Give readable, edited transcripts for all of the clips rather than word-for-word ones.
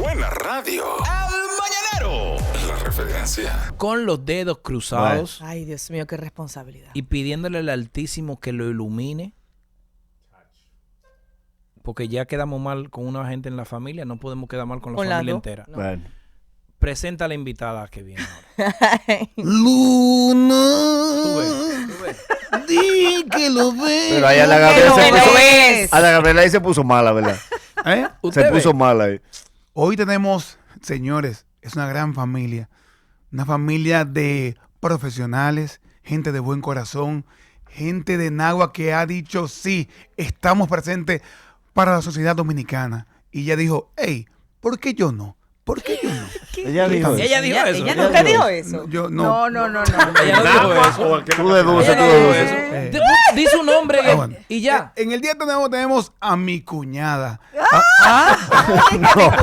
Buena radio. El Mañanero. La referencia. Con los dedos cruzados. Bueno. Ay, Dios mío, qué responsabilidad. Y pidiéndole al Altísimo que lo ilumine. Porque ya quedamos mal con una gente en la familia, no podemos quedar mal con la familia entera. No. Bueno. Presenta a la invitada que viene ahora. Luna. Tú ves. Di que lo ves. Pero ahí a la Gabriela ahí se puso mala, ¿verdad? ¿Eh? ¿Usted Se puso ve? mala ahí. Hoy tenemos, señores, es una gran familia. Una familia de profesionales, gente de buen corazón, gente de Nagua que ha dicho sí, estamos presentes para la sociedad dominicana. Y ella dijo, hey, ¿por qué yo no? ¿Por qué yo no? Ella dijo eso. Ella dijo eso. ¿Ella nunca dijo eso? Yo no. No. Ella no dijo eso. Tú deduces, tú Ella no dijo deduces. eso. Di su nombre Bueno. y ya. En el día tenemos a mi cuñada. Mi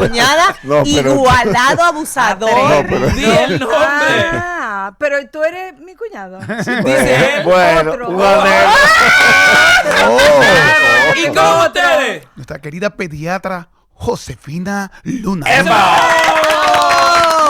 cuñada, No, pero- igualado abusador. No, pero- Di el nombre. Ah, pero tú eres mi cuñado. Dice él. Bueno, Otro. un anhelo. ¿Y cómo ustedes? Nuestra querida pediatra Josefina Luna.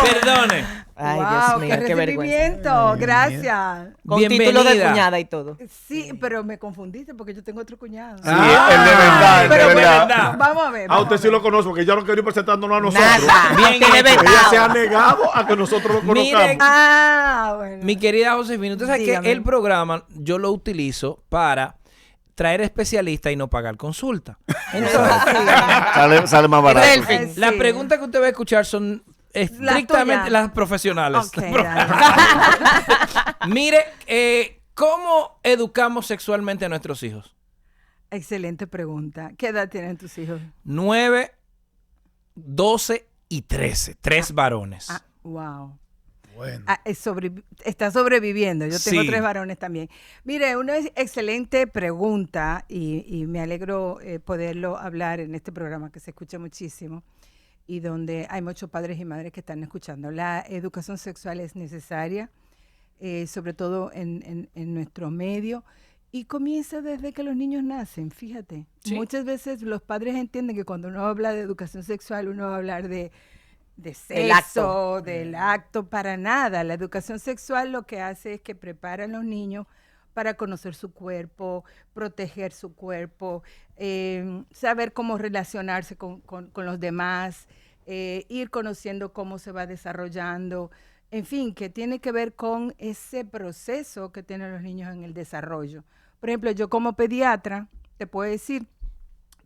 Perdone. Ay, wow, Dios mío, qué qué vergüenza. recibimiento. Gracias. Con título de Bienvenida. cuñada y todo. Sí, pero me confundiste porque yo tengo otro cuñado. Sí, el de verdad, el de Pero verdad. vamos a ver. A vamos usted a sí ver. lo conozco, porque ya no quería ir presentándonos a nosotros. Nada. Bien Tiene hecho. Ella se ha vetado. negado a que nosotros lo Mire, conozcamos. Ah, bueno. Mi querida Josefina, usted sabe Dígame. que el programa yo lo utilizo para traer especialistas y no pagar consulta. Sale más barato. Ese es el fin. Las Sí. preguntas que usted va a escuchar son estrictamente tuyas. las profesionales. Ok, dale. Mire, ¿cómo educamos sexualmente a nuestros hijos? Excelente pregunta. ¿Qué edad tienen tus hijos? 9, 12 y 13. 3 varones. Ah, wow. Bueno. Está sobreviviendo. Yo tengo Sí. 3 varones también. Mire, una excelente pregunta y me alegro poderlo hablar en este programa que se escucha muchísimo y donde hay muchos padres y madres que están escuchando. La educación sexual es necesaria, sobre todo en nuestro medio, y comienza desde que los niños nacen, fíjate. Sí. Muchas veces los padres entienden que cuando uno habla de educación sexual, uno va a hablar de Del acto. sexo, del acto, para nada. La educación sexual lo que hace es que prepara a los niños para conocer su cuerpo, proteger su cuerpo, saber cómo relacionarse con los demás, ir conociendo cómo se va desarrollando, en fin, que tiene que ver con ese proceso que tienen los niños en el desarrollo. Por ejemplo, yo como pediatra te puedo decir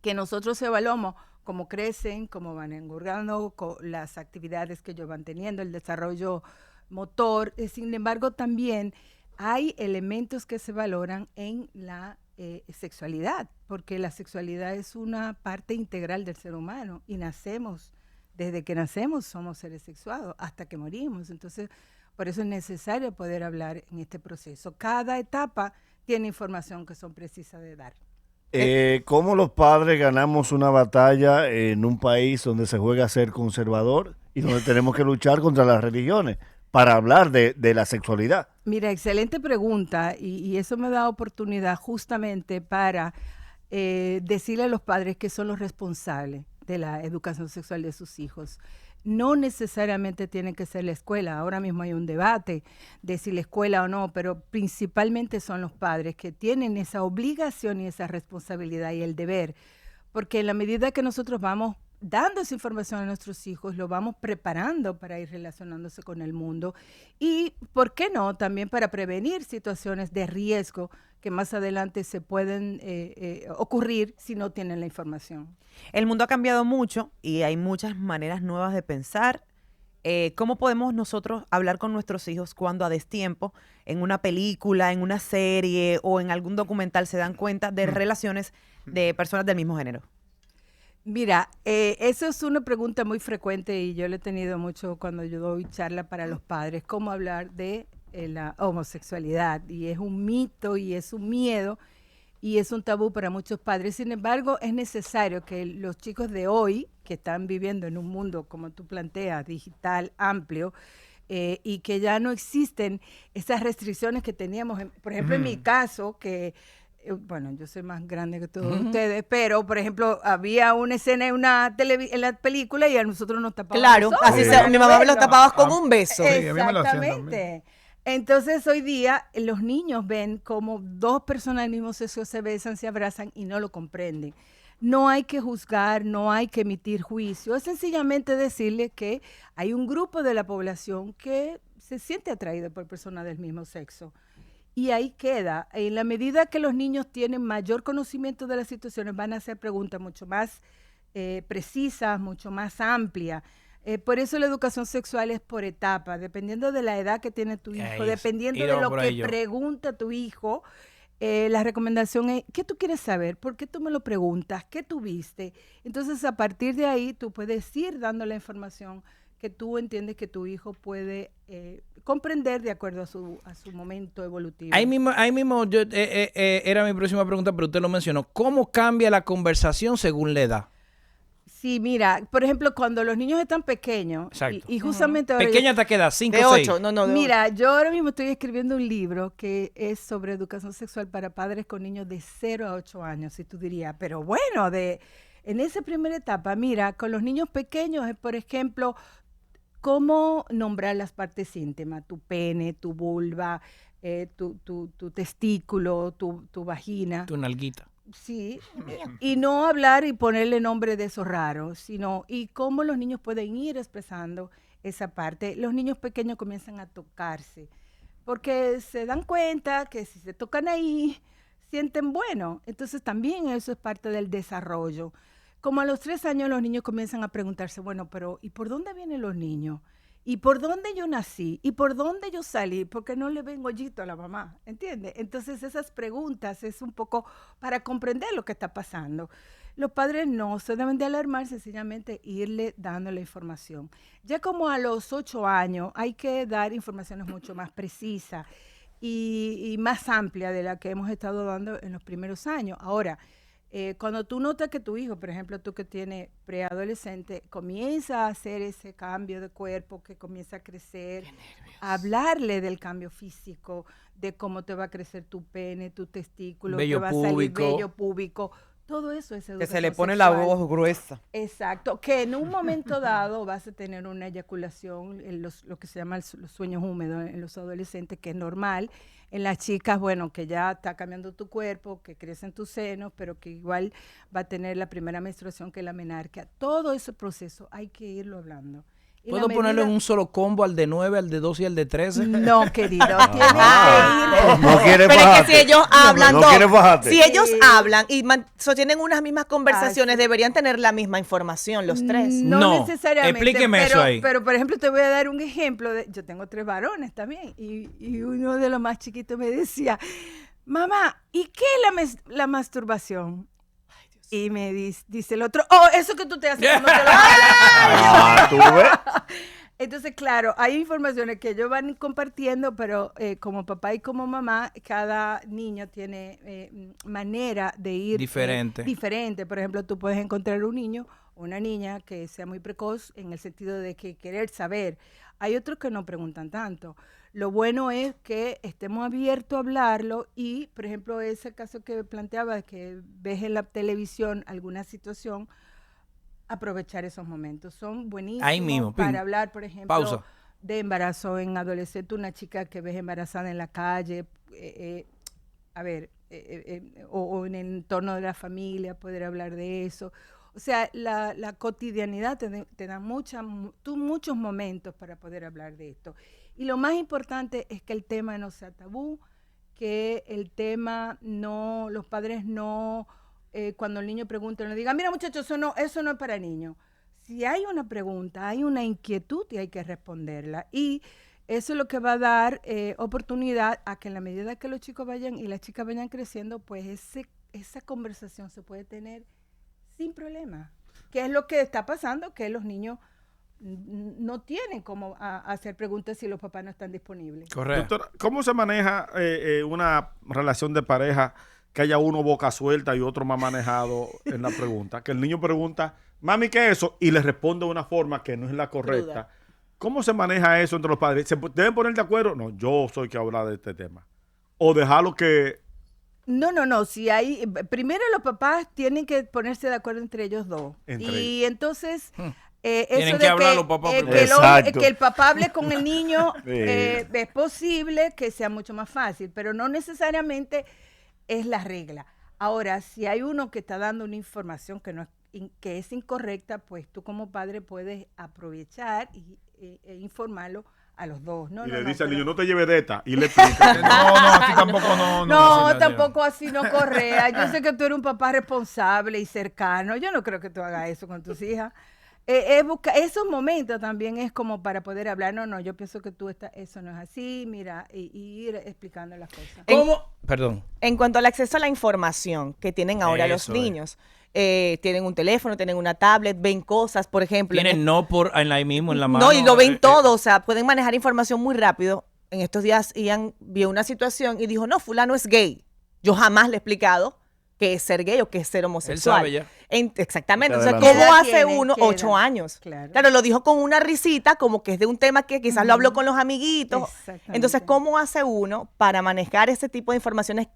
que nosotros evaluamos cómo crecen, cómo van engordando, las actividades que ellos van teniendo, el desarrollo motor. Sin embargo, también hay elementos que se valoran en la sexualidad, porque la sexualidad es una parte integral del ser humano y desde que nacemos somos seres sexuados hasta que morimos. Entonces, por eso es necesario poder hablar en este proceso. Cada etapa tiene información que son precisas de dar. ¿Cómo los padres ganamos una batalla en un país donde se juega a ser conservador y donde tenemos que luchar contra las religiones para hablar de la sexualidad? Mira, excelente pregunta y eso me da oportunidad justamente para decirle a los padres que son los responsables de la educación sexual de sus hijos. No necesariamente tiene que ser la escuela. Ahora mismo hay un debate de si la escuela o no, pero principalmente son los padres que tienen esa obligación y esa responsabilidad y el deber, porque en la medida que nosotros vamos dando esa información a nuestros hijos, lo vamos preparando para ir relacionándose con el mundo y, ¿por qué no?, también para prevenir situaciones de riesgo que más adelante se pueden ocurrir si no tienen la información. El mundo ha cambiado mucho y hay muchas maneras nuevas de pensar. ¿Cómo podemos nosotros hablar con nuestros hijos cuando a destiempo, en una película, en una serie o en algún documental se dan cuenta de relaciones de personas del mismo género? Mira, eso es una pregunta muy frecuente y yo lo he tenido mucho cuando yo doy charla para los padres, cómo hablar de la homosexualidad, y es un mito y es un miedo y es un tabú para muchos padres. Sin embargo, es necesario que los chicos de hoy, que están viviendo en un mundo, como tú planteas, digital, amplio, y que ya no existen esas restricciones que teníamos, por ejemplo, en mi caso, que bueno, yo soy más grande que todos ustedes, pero por ejemplo, había una escena en en la película y a nosotros nos tapaban Claro, los ojos. así Era mi mamá me lo bueno. tapaba con un beso. Sí, a mí me lo hacían también. Exactamente. Entonces hoy día los niños ven como dos personas del mismo sexo se besan, se abrazan y no lo comprenden. No hay que juzgar, no hay que emitir juicio, es sencillamente decirle que hay un grupo de la población que se siente atraído por personas del mismo sexo. Y ahí queda. En la medida que los niños tienen mayor conocimiento de las situaciones, van a hacer preguntas mucho más precisas, mucho más amplias. Por eso la educación sexual es por etapas, dependiendo de la edad que tiene tu hijo, Eso. dependiendo Y de no lo por que ello. pregunta tu hijo. La recomendación es, ¿qué tú quieres saber? ¿Por qué tú me lo preguntas? ¿Qué tú viste? Entonces, a partir de ahí, tú puedes ir dando la información que tú entiendes que tu hijo puede comprender de acuerdo a su momento evolutivo. Ahí mismo era mi próxima pregunta, pero usted lo mencionó. ¿Cómo cambia la conversación según la edad? Sí, mira, por ejemplo, cuando los niños están pequeños, Exacto. y justamente ahora ¿Pequeña hasta qué edad? ¿5 De o 6? 8, no, de mira, yo ahora mismo estoy escribiendo un libro que es sobre educación sexual para padres con niños de 0 a 8 años, si tú dirías, pero bueno, en esa primera etapa, mira, con los niños pequeños, por ejemplo, cómo nombrar las partes íntimas, tu pene, tu vulva, tu testículo, tu vagina. Tu nalguita. Sí, y no hablar y ponerle nombre de esos raros, sino y cómo los niños pueden ir expresando esa parte. Los niños pequeños comienzan a tocarse, porque se dan cuenta que si se tocan ahí, sienten bueno. Entonces también eso es parte del desarrollo. Como a los 3 años los niños comienzan a preguntarse, bueno, pero ¿y por dónde vienen los niños? ¿Y por dónde yo nací? ¿Y por dónde yo salí? Porque no le ven hoyito a la mamá, ¿entiendes? Entonces esas preguntas es un poco para comprender lo que está pasando. Los padres no se deben de alarmar, sencillamente irle dando la información. Ya como a los 8 años hay que dar informaciones mucho más precisas y más amplias de la que hemos estado dando en los primeros años. Ahora, cuando tú notas que tu hijo, por ejemplo, tú que tienes preadolescente, comienza a hacer ese cambio de cuerpo, que comienza a crecer, a hablarle del cambio físico, de cómo te va a crecer tu pene, tu testículo, Vello te va a salir púbico. vello púbico. Todo eso es Que educación se le pone la sexual. voz gruesa. Exacto, que en un momento dado vas a tener una eyaculación, lo que se llama los sueños húmedos en los adolescentes, que es normal. En las chicas, bueno, que ya está cambiando tu cuerpo, que crecen tus senos, pero que igual va a tener la primera menstruación, que es la menarquia. Todo ese proceso hay que irlo hablando. Y ¿Puedo la ponerlo en medida- un solo combo al de 9, al de 2 y al de 13? No, querido, tienes que ir... No quieres Pero es bajarte. que si ellos hablan, No quieres bajarte. si ellos Sí. hablan y sostienen unas mismas conversaciones, Así. deberían tener la misma información los tres. No, No, necesariamente. explíqueme pero, eso ahí. Pero, por ejemplo, te voy a dar un ejemplo. Yo tengo 3 varones también. Y uno de los más chiquitos me decía, mamá, ¿y qué es la masturbación? Y me dice el otro, oh, eso que tú te haces cuando te lo Ah, ¿tú ves? Entonces, claro, hay informaciones que ellos van compartiendo, pero como papá y como mamá, cada niño tiene manera de ir Diferente. diferente. Por ejemplo, tú puedes encontrar un niño o una niña que sea muy precoz en el sentido de que querer saber. Hay otros que no preguntan tanto. Lo bueno es que estemos abiertos a hablarlo y, por ejemplo, ese caso que planteaba, que ves en la televisión alguna situación, aprovechar esos momentos. Son buenísimos Ahí mismo, pim. para hablar, por ejemplo, Pausa. de embarazo en adolescente, una chica que ves embarazada en la calle, o en el entorno de la familia, poder hablar de eso. O sea, la cotidianidad te da muchos momentos para poder hablar de esto. Y lo más importante es que el tema no sea tabú, que el tema no, los padres no, cuando el niño pregunta, no le digan, mira muchachos, eso no es para niños. Si hay una pregunta, hay una inquietud y hay que responderla. Y eso es lo que va a dar oportunidad a que en la medida que los chicos vayan y las chicas vayan creciendo, pues esa conversación se puede tener sin problema. ¿Qué es lo que está pasando? Que los niños no tienen cómo hacer preguntas si los papás no están disponibles. Correcto. Doctora, ¿cómo se maneja una relación de pareja que haya uno boca suelta y otro más manejado en la pregunta? Que el niño pregunta, mami, ¿qué es eso? Y le responde de una forma que no es la correcta. Cruda. ¿Cómo se maneja eso entre los padres? ¿Se deben poner de acuerdo? No, yo soy que habla de este tema. O dejarlo que No. Si hay, primero los papás tienen que ponerse de acuerdo entre ellos dos. Y entonces, Tienen eso que de hablar los papás primero. Exacto. que el papá hable con el niño, Sí. es posible que sea mucho más fácil, pero no necesariamente es la regla. Ahora, si hay uno que está dando una información que no es que es incorrecta, pues tú como padre puedes aprovechar e informarlo a los dos. Y le dice al niño, no te lleves de esta. Y le explica. No, así tampoco no. No, tampoco así, no Correa. Yo sé que tú eres un papá responsable y cercano. Yo no creo que tú hagas eso con tus hijas. Esos momentos también es como para poder hablar. No, yo pienso que eso no es así, mira, y ir explicando las cosas. ¿Cómo? Perdón. En cuanto al acceso a la información que tienen ahora los Eso es. niños, tienen un teléfono, tienen una tablet, ven cosas, por ejemplo. Tienen ahí mismo en la mano. No, y lo ven todo, o sea, pueden manejar información muy rápido. En estos días Ian vio una situación y dijo, no, fulano es gay. Yo jamás le he explicado qué es ser gay o qué es ser homosexual. sabe ya. Exactamente. Te O sea, adelantó. ¿cómo ¿Qué edad hace tiene? uno? ¿Qué edad? 8 años. Claro. Lo dijo con una risita, como que es de un tema que quizás lo habló con los amiguitos. Exactamente. Entonces, ¿cómo hace uno para manejar ese tipo de informaciones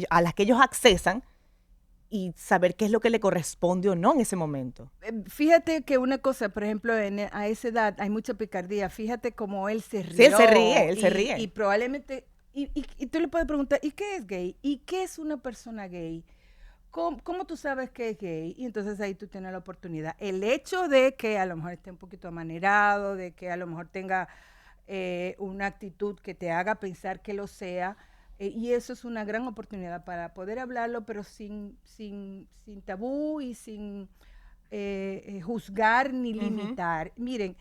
a las que ellos accesan y saber qué es lo que le corresponde o no en ese momento? Fíjate que una cosa, por ejemplo, a esa edad hay mucha picardía. Fíjate cómo él se rió. Sí, él se ríe. Y probablemente, y tú le puedes preguntar, ¿y qué es gay? ¿Y qué es una persona gay? ¿Cómo tú sabes que es gay? Y entonces ahí tú tienes la oportunidad. El hecho de que a lo mejor esté un poquito amanerado, de que a lo mejor tenga una actitud que te haga pensar que lo sea, y eso es una gran oportunidad para poder hablarlo, pero sin tabú y sin juzgar ni limitar. Miren,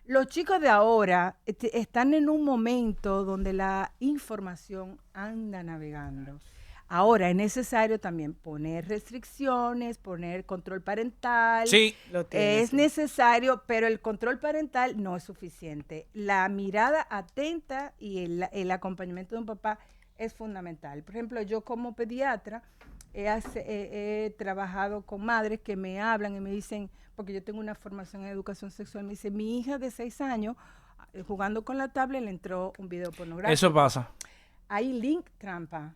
los chicos de ahora están en un momento donde la información anda navegando. Ahora es necesario también poner restricciones, poner control parental. Sí. Es necesario, pero el control parental no es suficiente. La mirada atenta y el acompañamiento de un papá es fundamental. Por ejemplo, yo como pediatra he trabajado con madres que me hablan y me dicen, porque yo tengo una formación en educación sexual, me dice, mi hija de 6 años, jugando con la tablet, le entró un video pornográfico. Eso pasa. Hay link trampa.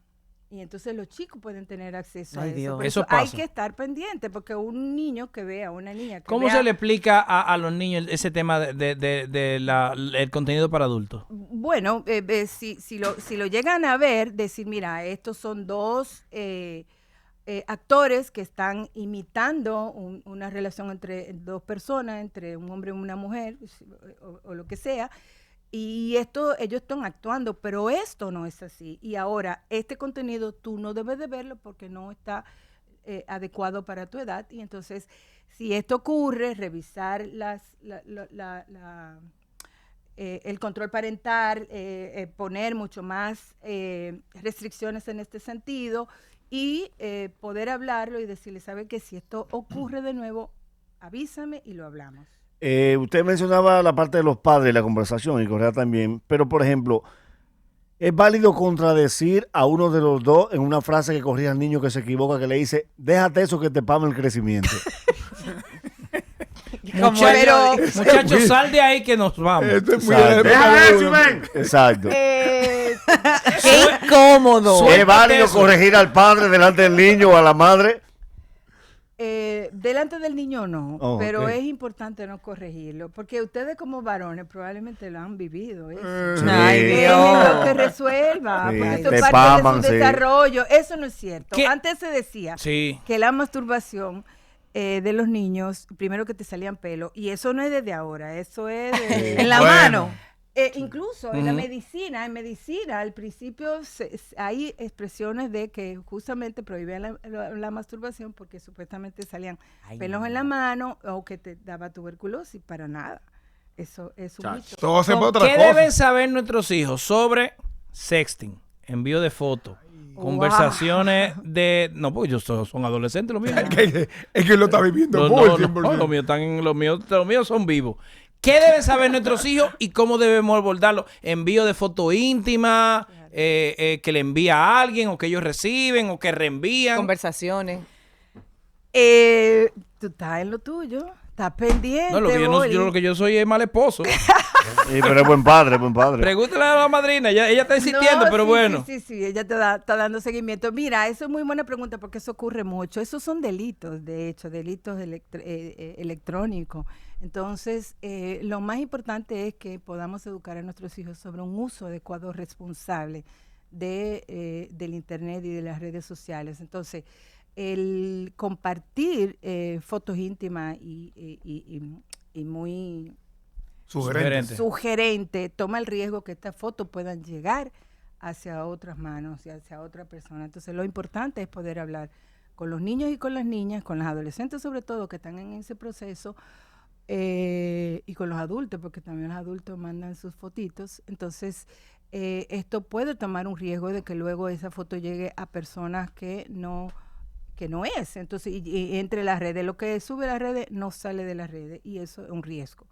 Y entonces los chicos pueden tener acceso a eso. Dios. Por Eso hay pasa. que estar pendiente, porque un niño que vea, una niña que ¿Cómo vea, se le explica a los niños ese tema el contenido para adultos? Bueno, si lo llegan a ver, decir, mira, estos son dos actores que están imitando una relación entre dos personas, entre un hombre y una mujer, o lo que sea, y ellos están actuando, pero esto no es así. Y ahora, este contenido tú no debes de verlo porque no está adecuado para tu edad. Y entonces, si esto ocurre, revisar el control parental, poner mucho más restricciones en este sentido y poder hablarlo y decirle, ¿sabe qué? Si esto ocurre de nuevo, avísame y lo hablamos. Usted mencionaba la parte de los padres, la conversación, y Correa también, pero por ejemplo, ¿es válido contradecir a uno de los dos en una frase que corrige al niño que se equivoca, que le dice, déjate eso que te pame el crecimiento? Muchachos, sal de ahí que nos vamos. Esto es muy Exacto. ¡Déjame eso y ven! Exacto. ¡Qué incómodo! ¿Es válido eso. corregir al padre delante del niño o a la madre? Delante del niño no, Oh, pero ok. es importante no corregirlo, porque ustedes como varones probablemente lo han vivido. Eso. Ay, Sí. Dios. Que resuelva, Sí, porque esto te es parte paman, de su sí. desarrollo. Eso no es cierto. ¿Qué? Antes se decía Sí. que la masturbación de los niños, primero que te salían pelos, y eso no es desde ahora, eso es En la Bueno. mano. incluso en la medicina, al principio hay expresiones de que justamente prohibían la masturbación porque supuestamente salían pelos en la mano o que te daba tuberculosis, para nada. Eso es un mito. Todo se puede otra ¿Qué cosa. deben saber nuestros hijos sobre sexting, envío de fotos, conversaciones de... No, porque ellos son adolescentes los míos. Es que lo está viviendo No, full, no, 100%. los míos son vivos. ¿Qué deben saber nuestros hijos y cómo debemos abordarlo? Envío de foto íntima, que le envía a alguien o que ellos reciben o que reenvían. Conversaciones. Tú estás en lo tuyo, estás pendiente. No, yo lo que yo soy es mal esposo. Sí, pero es buen padre, buen padre. Pregúntale a la madrina, ella está insistiendo, No, pero sí, bueno. Sí, ella está dando seguimiento. Mira, eso es muy buena pregunta porque eso ocurre mucho. Esos son delitos, de hecho, delitos electrónicos. Entonces, lo más importante es que podamos educar a nuestros hijos sobre un uso adecuado, responsable del Internet y de las redes sociales. Entonces, el compartir fotos íntimas y muy Sugerente. sugerente toma el riesgo que estas fotos puedan llegar hacia otras manos y hacia otra persona. Entonces, lo importante es poder hablar con los niños y con las niñas, con los adolescentes sobre todo que están en ese proceso, y con los adultos, porque también los adultos mandan sus fotitos. Entonces, esto puede tomar un riesgo de que luego esa foto llegue a personas que no es. Entonces, y entre las redes, lo que sube a las redes no sale de las redes y eso es un riesgo.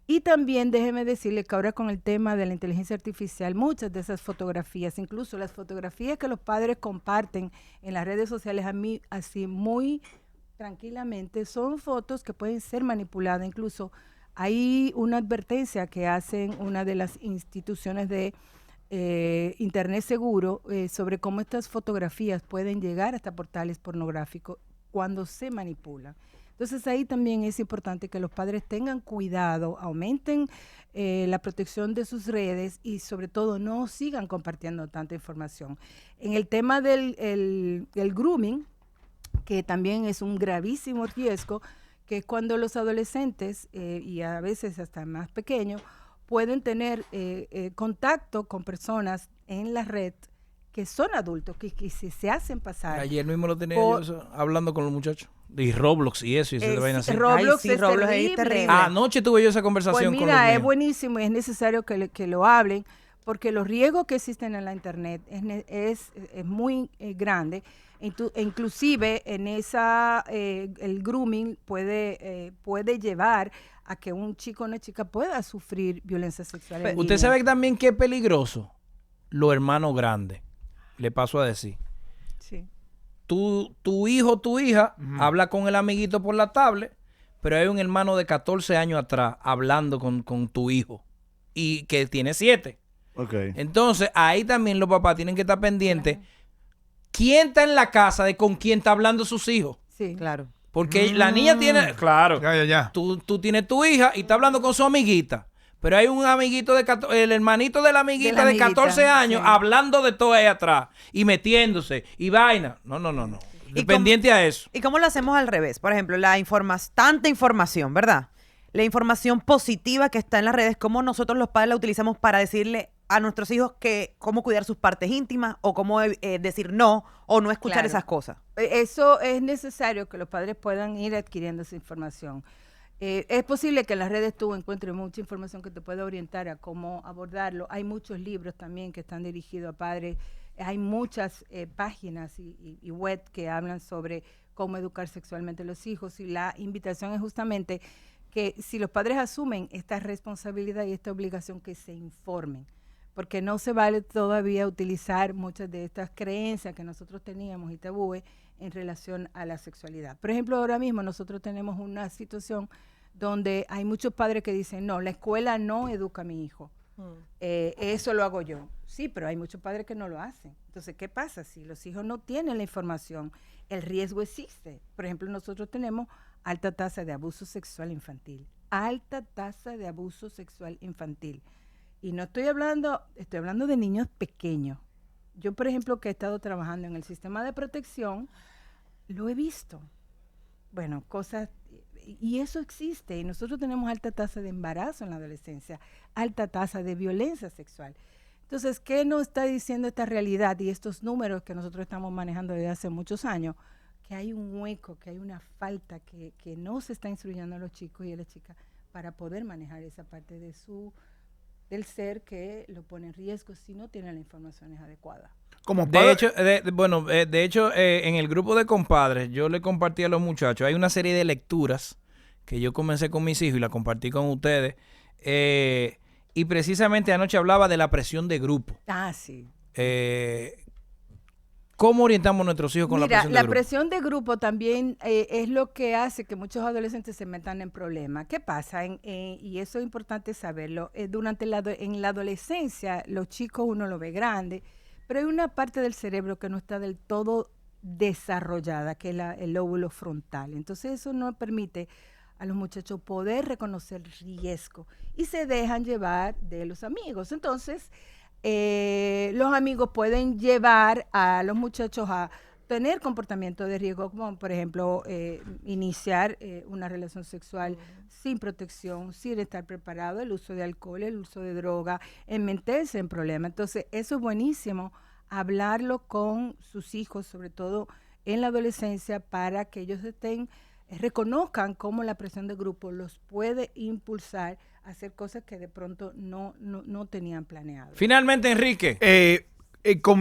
Y también déjeme decirle que ahora con el tema de la inteligencia artificial, muchas de esas fotografías, incluso las fotografías que los padres comparten en las redes sociales a mí así muy tranquilamente, son fotos que pueden ser manipuladas. Incluso hay una advertencia que hacen una de las instituciones de Internet seguro sobre cómo estas fotografías pueden llegar hasta portales pornográficos cuando se manipulan. Entonces ahí también es importante que los padres tengan cuidado, aumenten la protección de sus redes y sobre todo no sigan compartiendo tanta información. En el tema del grooming, que también es un gravísimo riesgo, que es cuando los adolescentes y a veces hasta más pequeños pueden tener contacto con personas en la red que son adultos, que se hacen pasar. Ayer mismo lo tenía yo eso, hablando con los muchachos. Y Roblox y eso, y se vayan así. Roblox, Ay, sí, es Roblox terrible. es terrible. Anoche tuve yo esa conversación Pues con los mira, es míos. buenísimo y es necesario que lo hablen porque los riesgos que existen en la internet es muy grande. Inclusive en el grooming puede llevar a que un chico o una chica pueda sufrir violencia sexual. en Usted línea. sabe también que es peligroso. Los hermanos grandes. Le paso a decir. Sí. Tu hijo o tu hija habla con el amiguito por la tablet, pero hay un hermano de 14 años atrás hablando con tu hijo y que tiene 7. Ok. Entonces, ahí también los papás tienen que estar pendientes. ¿Quién está en la casa de con quién está hablando sus hijos? Sí. Claro. Porque la niña tiene... Claro. Ya. Tú tienes tu hija y está hablando con su amiguita. Pero hay un amiguito el hermanito de la amiguita de 14 años sí. hablando de todo ahí atrás y metiéndose y vaina. No. ¿Y Pendiente a eso. ¿Y cómo lo hacemos al revés? Por ejemplo, tanta información, ¿verdad? La información positiva que está en las redes, cómo nosotros los padres la utilizamos para decirle a nuestros hijos cómo cuidar sus partes íntimas o cómo decir no o no escuchar Claro. esas cosas. Eso es necesario que los padres puedan ir adquiriendo esa información. Es posible que en las redes tú encuentres mucha información que te pueda orientar a cómo abordarlo. Hay muchos libros también que están dirigidos a padres. Hay muchas páginas y web que hablan sobre cómo educar sexualmente a los hijos. Y la invitación es justamente que si los padres asumen esta responsabilidad y esta obligación, que se informen. Porque no se vale todavía utilizar muchas de estas creencias que nosotros teníamos y tabúes en relación a la sexualidad. Por ejemplo, ahora mismo nosotros tenemos una situación donde hay muchos padres que dicen, no, la escuela no educa a mi hijo. Eso lo hago yo. Sí, pero hay muchos padres que no lo hacen. Entonces, ¿qué pasa? Si los hijos no tienen la información, el riesgo existe. Por ejemplo, nosotros tenemos alta tasa de abuso sexual infantil. Alta tasa de abuso sexual infantil. Y no estoy hablando de niños pequeños. Yo, por ejemplo, que he estado trabajando en el sistema de protección, lo he visto. Bueno, cosas, y eso existe. Y nosotros tenemos alta tasa de embarazo en la adolescencia, alta tasa de violencia sexual. Entonces, ¿qué nos está diciendo esta realidad y estos números que nosotros estamos manejando desde hace muchos años? Que hay un hueco, que hay una falta, que no se está instruyendo a los chicos y a las chicas para poder manejar esa parte del ser que lo pone en riesgo si no tiene las informaciones adecuadas. Como De padre, hecho, en el grupo de compadres, yo le compartí a los muchachos, hay una serie de lecturas que yo comencé con mis hijos y la compartí con ustedes, y precisamente anoche hablaba de la presión de grupo. Ah, sí. ¿Cómo orientamos a nuestros hijos con la Mira, presión de la grupo? presión de grupo también es lo que hace que muchos adolescentes se metan en problemas. ¿Qué pasa? Y eso es importante saberlo. En la adolescencia, los chicos uno lo ve grande, pero hay una parte del cerebro que no está del todo desarrollada, que es el lóbulo frontal. Entonces eso no permite a los muchachos poder reconocer riesgo y se dejan llevar de los amigos. Entonces, los amigos pueden llevar a los muchachos a tener comportamiento de riesgo, como por ejemplo iniciar una relación sexual sin protección, sin estar preparado, el uso de alcohol, el uso de droga, en meterse en problemas. Entonces, eso es buenísimo, hablarlo con sus hijos, sobre todo en la adolescencia, para que ellos reconozcan cómo la presión de grupo los puede impulsar a hacer cosas que de pronto no tenían planeado. Finalmente, Enrique.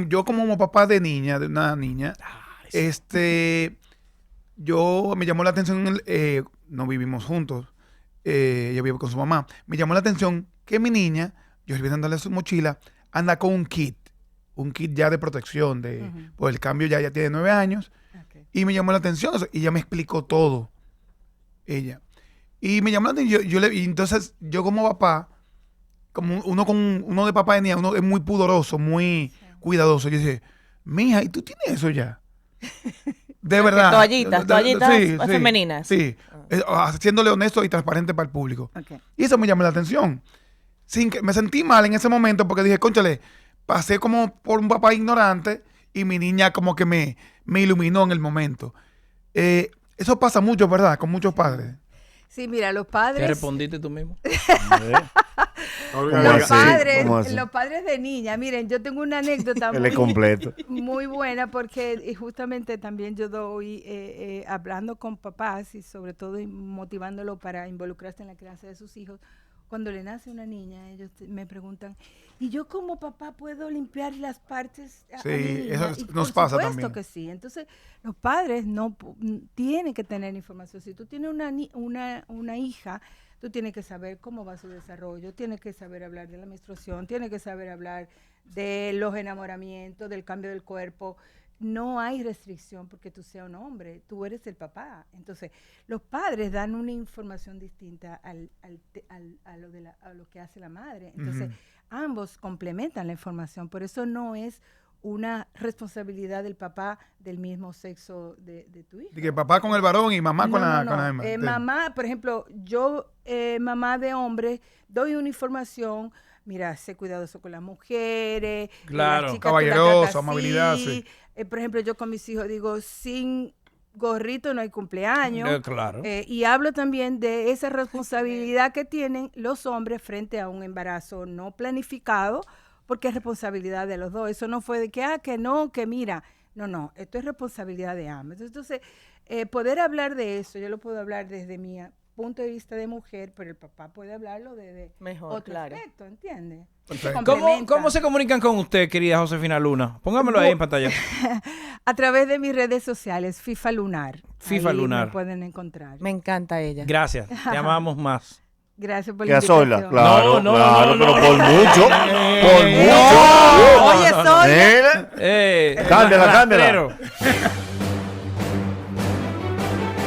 Yo como papá de una niña, yo me llamó la atención, no vivimos juntos, ella vive con su mamá, me llamó la atención que mi niña, yo estoy dándole su mochila, anda con un kit ya de protección, por el cambio ya tiene 9 años, Okay. y me llamó la atención eso, y ella me explicó todo, ella. Y me llamó la atención, y entonces yo como papá, como uno de papá de niña, uno es muy pudoroso, muy cuidadoso. Yo dije, mija, ¿y tú tienes eso ya? De verdad. Toallitas femeninas. Sí, haciéndole honesto y transparente para el público. Okay. Y eso me llamó la atención. Me sentí mal en ese momento porque dije, cónchale, pasé como por un papá ignorante y mi niña como que me iluminó en el momento. Eso pasa mucho, ¿verdad? Con muchos padres. Sí, mira, los ¿Te padres... respondiste tú mismo? Los padres de niña, miren, yo tengo una anécdota Él es completo. muy buena porque justamente también yo doy, hablando con papás y sobre todo motivándolo para involucrarse en la crianza de sus hijos. Cuando le nace una niña, ellos me preguntan, ¿y yo como papá puedo limpiar las partes a mi niña? Eso Y nos por pasa supuesto también. que sí. Entonces, los padres tienen que tener información. Si tú tienes una hija, tú tienes que saber cómo va su desarrollo, tienes que saber hablar de la menstruación, tienes que saber hablar de los enamoramientos, del cambio del cuerpo. No hay restricción porque tú seas un hombre, tú eres el papá. Entonces, los padres dan una información distinta a lo que hace la madre. Entonces, ambos complementan la información. Por eso no es una responsabilidad del papá del mismo sexo de tu hijo. De que papá con el varón y mamá con la hembra. Mamá, por ejemplo, yo, mamá de hombre, doy una información. Mira, sé cuidadoso con las mujeres. Claro, las chicas tú las caballeroso, tratas así. amabilidad, sí. Por ejemplo, yo con mis hijos digo, sin gorrito no hay cumpleaños. Claro. Y hablo también de esa responsabilidad que tienen los hombres frente a un embarazo no planificado, porque es responsabilidad de los dos. Eso no fue de que no, que mira. No, esto es responsabilidad de ambos. Entonces, poder hablar de eso, yo lo puedo hablar desde mi punto de vista de mujer, pero el papá puede hablarlo desde Mejor, otro claro. aspecto, ¿entiendes? Perfecto. ¿Cómo se comunican con usted, querida Josefina Luna? Póngamelo ahí en pantalla. A través de mis redes sociales, FIFA Lunar. FIFA Ahí Lunar. me pueden encontrar. Me encanta ella. Gracias. Te amamos más. Gracias por la Que a sola, invitación. claro, No, claro, no, pero no. por mucho, por mucho. Oye, Sonia. Mira. Cándela, cándela. rastrero.